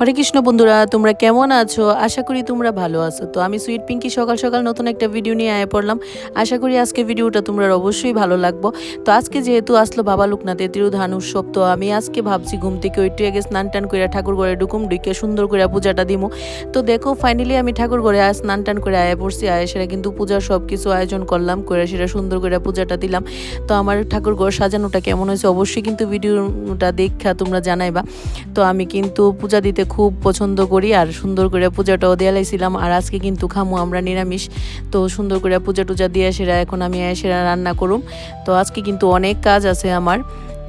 হরে কৃষ্ণ বন্ধুরা, তোমরা কেমন আছো? আশা করি তোমরা ভালো আছো। তো আমি সুইট পিঙ্কি সকাল সকাল নতুন একটা ভিডিও নিয়ে আয়া পড়লাম। আশা করি আজকে ভিডিওটা তোমরা অবশ্যই ভালো লাগবো। তো আজকে যেহেতু আসলো বাবা লোকনাথের তিরোধান উৎসব, তো আমি আজকে ভাবছি ঘুম থেকে একটু আগে স্নান টান করে ঠাকুর ঘরে ঢুকে সুন্দর করে পূজাটা দিমু। তো দেখো ফাইনালি আমি ঠাকুর ঘরে স্নান টান করে আয়া পড়ছি। সেটা কিন্তু পূজার সব কিছু আয়োজন করলাম, করে সেটা সুন্দর করে পূজাটা দিলাম। তো আমার ঠাকুর ঘর সাজানোটা কেমন হয়েছে অবশ্যই কিন্তু ভিডিওটা দেখা তোমরা জানাইবা। তো আমি কিন্তু পূজা দিতে খুব পছন্দ করি, আর সুন্দর করে পূজাটাও দিয়ে লাইছিলাম। আর আজকে কিন্তু খামু আমরা নিরামিষ। তো সুন্দর করে পূজা টুজা দিয়ে সেরা এখন আমি সেরা রান্না করুম। তো আজকে কিন্তু অনেক কাজ আছে আমার।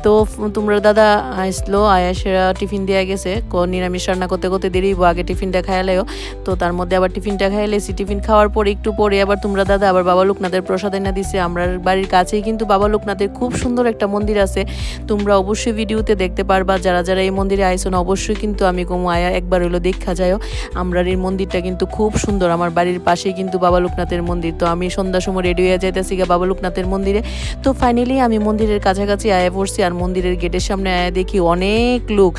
তো তোমরা দাদা আসলো, সেরা টিফিন দিয়ে গেছে। নিরামিষ রান্না করতে করতে দেরি আগে টিফিনটা খাইলেও। তো তার মধ্যে আবার টিফিনটা খাইলেছি। টিফিন খাওয়ার পরে একটু পরে আবার তোমরা দাদা আবার বাবা লোকনাথের প্রসাদ এনে দিছে। আমরা বাড়ির কাছেই কিন্তু বাবা লোকনাথের খুব সুন্দর একটা মন্দির আছে। তোমরা অবশ্যই ভিডিওতে দেখতে পারবা। যারা যারা এই মন্দিরে আইসো না অবশ্যই কিন্তু আমি কমু আয়া একবার হইলো দেখা যায়ও। আমরা এই মন্দিরটা কিন্তু খুব সুন্দর। আমার বাড়ির পাশেই কিন্তু বাবা লোকনাথের মন্দির। তো আমি সন্ধ্যার সময় রেডি হয়ে যাইতেছি বাবা লোকনাথের মন্দিরে। তো ফাইনালি আমি মন্দিরের কাছাকাছি আয়া পড়ছি। আর মন্দিরের গেটের সামনে আয়া দেখি অনেক লোক,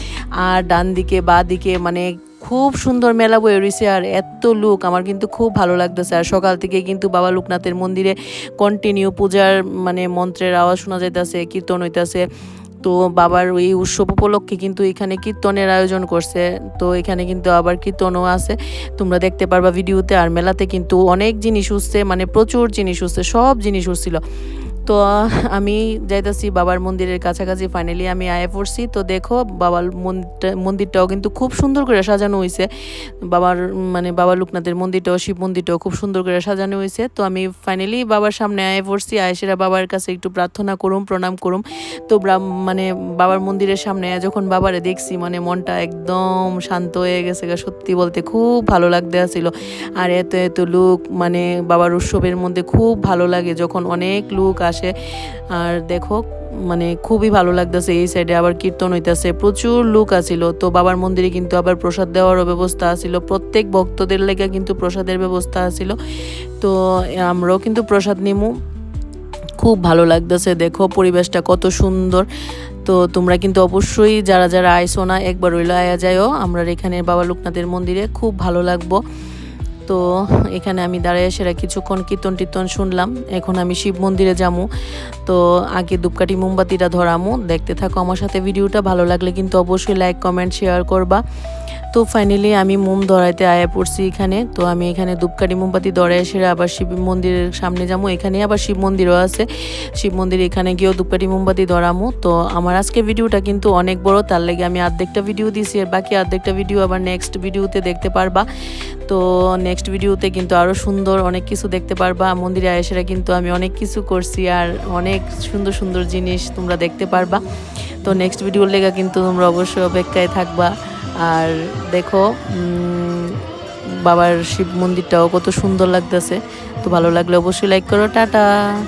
আর ডান দিকে বা দিকে মানে খুব সুন্দর মেলা বয়ে রয়েছে। আর এত লোক আমার কিন্তু খুব ভালো লাগতেছে। আর সকাল থেকে কিন্তু বাবা লোকনাথের মন্দিরে কন্টিনিউ পূজার মানে মন্ত্রের আওয়াজ শোনা যাইতেছে, কীর্তন হইতেছে। তো বাবার এই উৎসব উপলক্ষে কিন্তু এখানে কীর্তনের আয়োজন করছে। তো এখানে কিন্তু আবার কীর্তনও আছে, তোমরা দেখতে পারবা ভিডিওতে। আর মেলাতে কিন্তু অনেক জিনিস উঠছে, মানে প্রচুর জিনিস উঠছে, সব জিনিস উঠছিল। তো আমি যাইতেছি বাবার মন্দিরের কাছাকাছি। ফাইনালি আমি আয়া পড়ছি। তো দেখো বাবার মন্দিরটাও কিন্তু খুব সুন্দর করে সাজানো হয়েছে। বাবার মানে বাবা লোকনাথের মন্দিরটাও, শিব মন্দিরটাও খুব সুন্দর করে সাজানো হয়েছে। তো আমি ফাইনালি বাবার সামনে আয়া পড়ছি। সেরা বাবার কাছে একটু প্রার্থনা করুম, প্রণাম করুম। তো মানে বাবার মন্দিরের সামনে যখন বাবারে দেখছি, মানে মনটা একদম শান্ত হয়ে গেছে। সত্যি বলতে খুব ভালো লাগতে আসছিল। আর এত এত লোক, মানে বাবার উৎসবের মধ্যে খুব ভালো লাগে যখন অনেক লোক আসে। আর দেখো মানে খুবই ভালো লাগতেছে। এই সাইডে আবার কীর্তন হইতেছে, প্রচুর লোক আছিল। তো বাবার মন্দিরে কিন্তু আবার প্রসাদ দেওয়ারও ব্যবস্থা আছিল, প্রত্যেক ভক্তদের লেগে কিন্তু প্রসাদের ব্যবস্থা আছিল। তো আমরাও কিন্তু প্রসাদ নিমু। খুব ভালো লাগতেছে, দেখো পরিবেশটা কত সুন্দর। তো তোমরা কিন্তু অবশ্যই যারা যারা আইসো না একবার হইলো আয়া যায়ও আমরা এখানে বাবা লোকনাথের মন্দিরে, খুব ভালো লাগবো। তো এখানে আমি দাঁড়িয়ে সেরা কিছুক্ষণ কীর্তন টীর্তন শুনলাম। এখন আমি শিব মন্দিরে যাবো। তো আগে ধূপকাঠি মোমবাতিটা ধরামো, দেখতে থাকো আমার সাথে ভিডিওটা। ভালো লাগলে কিন্তু অবশ্যই লাইক কমেন্ট শেয়ার করবা। তো ফাইনালি আমি মোম ধরাইতে আয়া পড়ছি এখানে। তো আমি এখানে ধূপকাঠি মোমবাতি ধরাই সেরা আবার শিব মন্দিরের সামনে যাবো। এখানে আবার শিব মন্দিরও আছে, শিব মন্দির এখানে গিয়েও ধূপকাঠি মোমবাতি ধরামো। তো আমার আজকে ভিডিওটা কিন্তু অনেক বড়, তার লেগে আমি অর্ধেকটা ভিডিও দিয়েছি, আর বাকি অর্ধেকটা ভিডিও আবার নেক্সট ভিডিওতে দেখতে পারবা। তো নেক্সট ভিডিওতে কিন্তু আরও সুন্দর অনেক কিছু দেখতে পারবা। মন্দিরে আয়েসেরা কিন্তু আমি অনেক কিছু করছি, আর অনেক সুন্দর সুন্দর জিনিস তোমরা দেখতে পারবা। তো নেক্সট ভিডিওর লেগে কিন্তু তোমরা অবশ্যই অপেক্ষায় থাকবা। আর দেখো বাবার শিব মন্দিরটাও কত সুন্দর লাগতেছে। তো ভালো লাগলে অবশ্যই লাইক করো। টাটা।